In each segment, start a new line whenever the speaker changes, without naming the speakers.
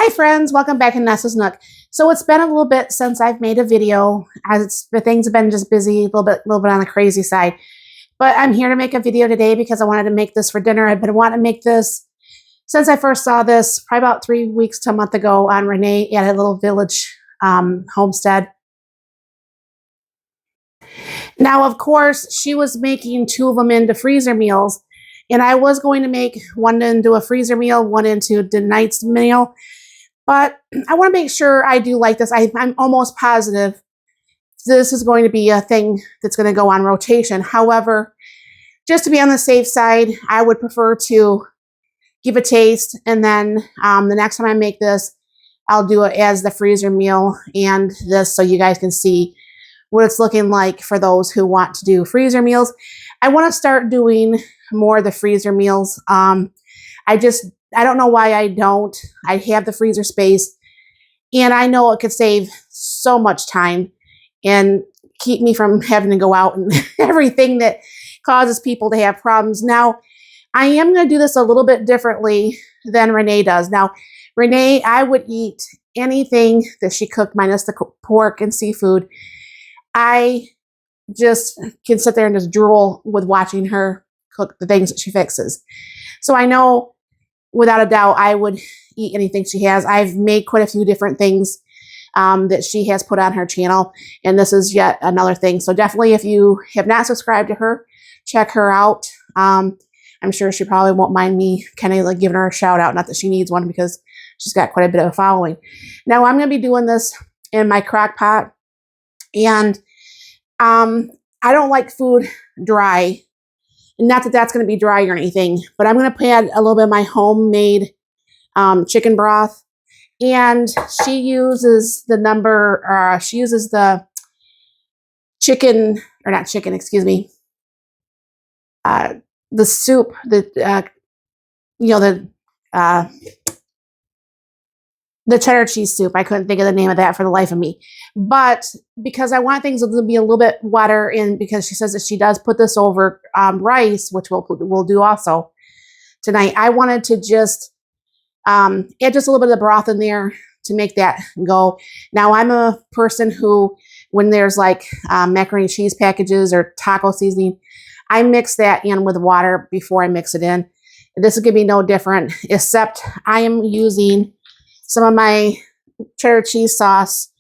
Hi friends, welcome back to Nessa's Nook. So it's been a little bit since I've made a video, as the things have been just busy, a little bit on the crazy side. But I'm here to make a video today because I wanted to make this for dinner. I've been wanting to make this since I first saw this, probably about 3 weeks to a month ago on Renee at a little village homestead. Now, of course, she was making 2 of them into freezer meals. And I was going to make one into a freezer meal, one into the night's meal. But I want to make sure I do like this. I'm almost positive this is going to be a thing that's going to go on rotation. However, just to be on the safe side, I would prefer to give a taste. And then the next time I make this, I'll do it as the freezer meal and this so you guys can see what it's looking like for those who want to do freezer meals. I want to start doing more of the freezer meals. I don't know why I don't. I have the freezer space and I know it could save so much time and keep me from having to go out and everything that causes people to have problems. Now, I am going to do this a little bit differently than Renee does. Now, Renee, I would eat anything that she cooked minus the pork and seafood. I just can sit there and just drool with watching her cook the things that she fixes. So I know without a doubt I would eat anything she has. I've made quite a few different things that she has put on her channel, and this is yet another thing. So definitely, if you have not subscribed to her, check her out. I'm sure she probably won't mind me kind of like giving her a shout out. Not that she needs one because she's got quite a bit of a following. Now I'm going to be doing this in my crock pot, and I don't like food dry. Not that that's going to be dry or anything, but I'm going to add a little bit of my homemade chicken broth. And she uses the chicken, or not chicken, excuse me, the soup, the cheddar cheese soup. I couldn't think of the name of that for the life of me. But because I want things to be a little bit wetter, and because she says that she does put this over rice, which we'll do also tonight, I wanted to just add just a little bit of the broth in there to make that go. Now, I'm a person who, when there's like macaroni and cheese packages or taco seasoning, I mix that in with water before I mix it in. This is going to be no different, except I am using some of my cheddar cheese sauce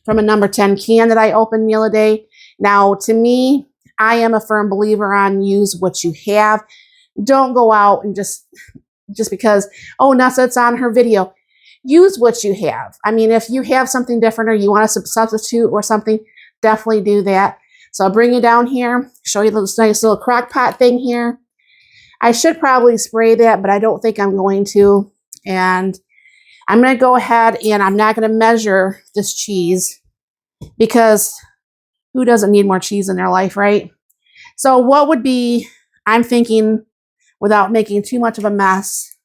from a number 10 can that I opened the other day. Now, to me, I am a firm believer on use what you have. Don't go out and just because, oh, Nessa, it's on her video. Use what you have. I mean, if you have something different or you want to substitute or something, definitely do that. So I'll bring you down here, show you this nice little crock pot thing here. I should probably spray that, but I don't think I'm going to. And I'm going to go ahead and I'm not going to measure this cheese because who doesn't need more cheese in their life, right? So what would be, I'm thinking, without making too much of a mess,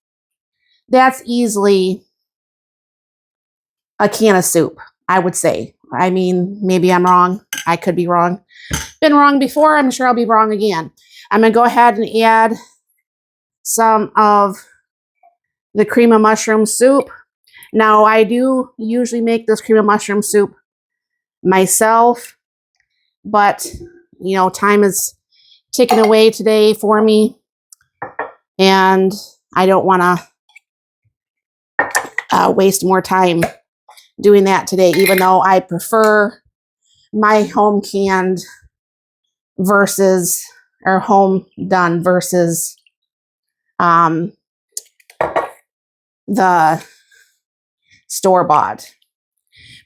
that's easily a can of soup, I would say. I mean, maybe I'm wrong. I could be wrong. Been wrong before. I'm sure I'll be wrong again. I'm going to go ahead and add some of the cream of mushroom soup. Now, I do usually make this cream of mushroom soup myself, but, you know, time is ticking away today for me, and I don't want to waste more time doing that today, even though I prefer my home canned versus, or home done versus the store-bought.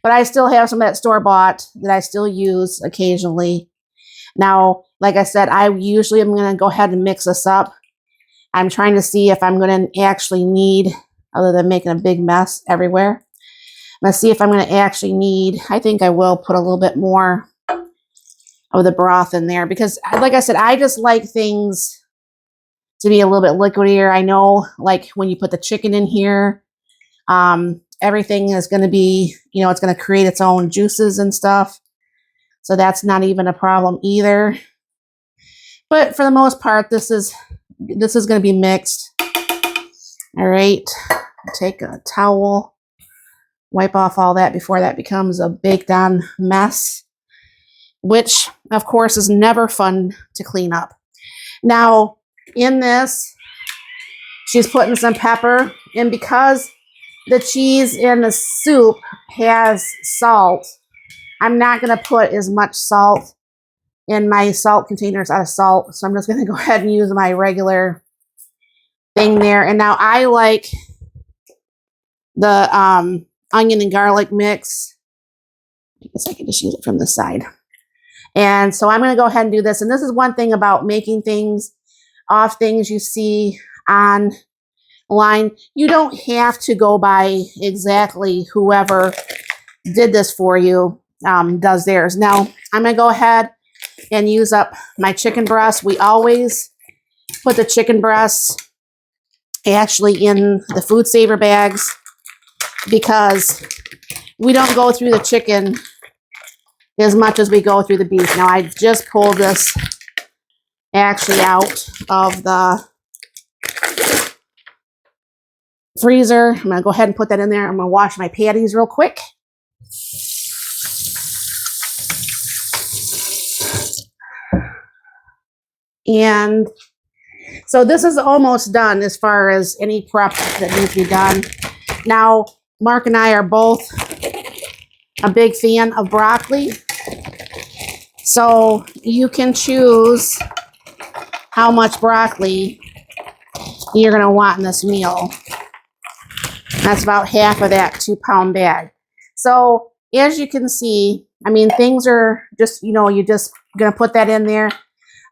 But I still have some of that store-bought that I still use occasionally. Now, like I said, I usually am going to go ahead and mix this up. I'm trying to see if I'm going to actually need, other than making a big mess everywhere, I'm going to see if I'm going to actually need, I think I will put a little bit more of the broth in there because, like I said, I just like things to be a little bit liquidier. I know, like, when you put the chicken in here, everything is going to be, you know, it's going to create its own juices and stuff. So that's not even a problem either. But for the most part, this is going to be mixed. All right. Take a towel wipe off all that before that becomes a baked on mess, which of course is never fun to clean up. Now in this, she's putting some pepper, and because the cheese in the soup has salt, I'm not going to put as much salt in my salt containers out of salt. So I'm just going to go ahead and use my regular thing there. And now I like the onion and garlic mix. I guess I can just use it from the side. And so I'm going to go ahead and do this. And this is one thing about making things off things you see online. You don't have to go by exactly whoever did this for you does theirs. Now I'm going to go ahead and use up my chicken breast. We always put the chicken breasts actually in the food saver bags because we don't go through the chicken as much as we go through the beef. Now I just pulled this actually out of the freezer. I'm going to go ahead and put that in there. I'm going to wash my patties real quick. And so this is almost done as far as any prep that needs to be done. Now, Mark and I are both a big fan of broccoli. So you can choose how much broccoli you're going to want in this meal. That's about half of that 2-pound bag. So as you can see, I mean, things are just, you're just going to put that in there.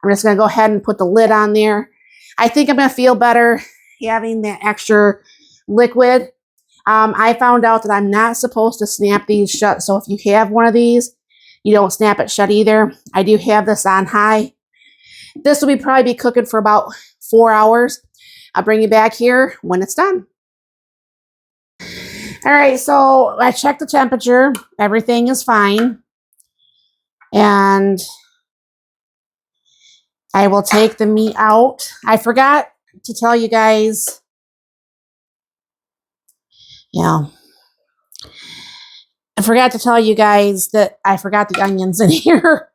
I'm just going to go ahead and put the lid on there. I think I'm going to feel better having that extra liquid. I found out that I'm not supposed to snap these shut. So if you have one of these, you don't snap it shut either. I do have this on high. This will probably be cooking for about 4 hours. I'll bring you back here when it's done. All right, so I checked the temperature. Everything is fine. And I will take the meat out. I forgot to tell you guys. Yeah. I forgot to tell you guys that I forgot the onions in here.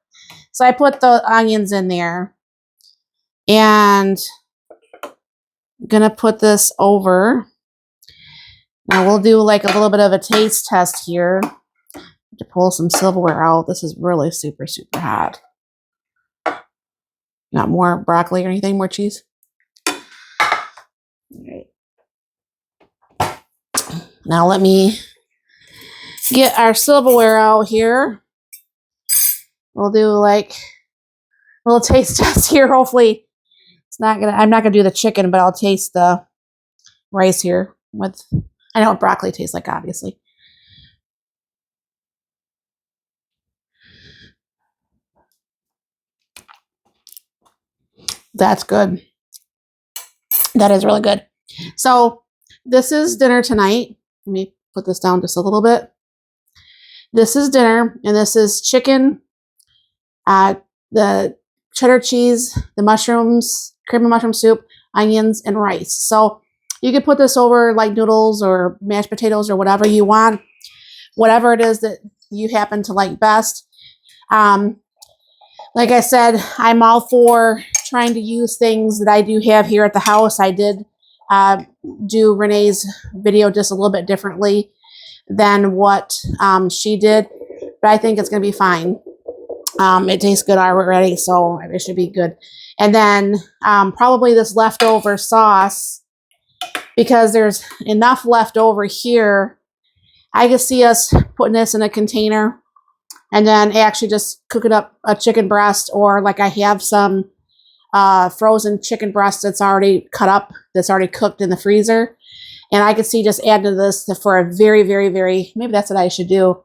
So I put the onions in there. And I'm going to put this over. Now we'll do like a little bit of a taste test here to pull some silverware out. This is really super, super hot. Not more broccoli or anything, more cheese. All right. Now let me get our silverware out here. We'll do like a little taste test here. Hopefully I'm not gonna do the chicken, but I'll taste the rice here with, I know what broccoli tastes like, obviously. That's good. That is really good. So this is dinner tonight. Let me put this down just a little bit. This is dinner, and this is chicken, the cheddar cheese, the mushrooms, cream of mushroom soup, onions, and rice. So you could put this over like noodles or mashed potatoes or whatever you want, whatever it is that you happen to like best. Like I said, I'm all for trying to use things that I do have here at the house. I did do Renee's video just a little bit differently than what she did, but I think it's going to be fine. It tastes good already, so it should be good. And then probably this leftover sauce, because there's enough left over here, I can see us putting this in a container and then actually just cooking up a chicken breast, or like I have some frozen chicken breast that's already cut up, that's already cooked in the freezer. And I could see just adding to this for a very, very, very, maybe that's what I should do.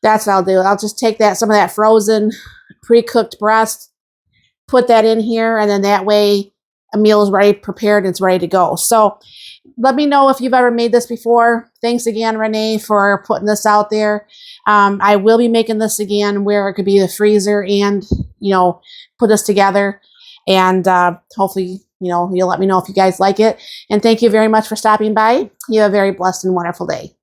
That's what I'll do. I'll just take some of that frozen pre-cooked breast, put that in here, and then that way a meal is ready, prepared, and it's ready to go. So let me know if you've ever made this before. Thanks again, Renee, for putting this out there. I will be making this again where it could be the freezer and, put this together. And hopefully, you'll let me know if you guys like it. And thank you very much for stopping by. You have a very blessed and wonderful day.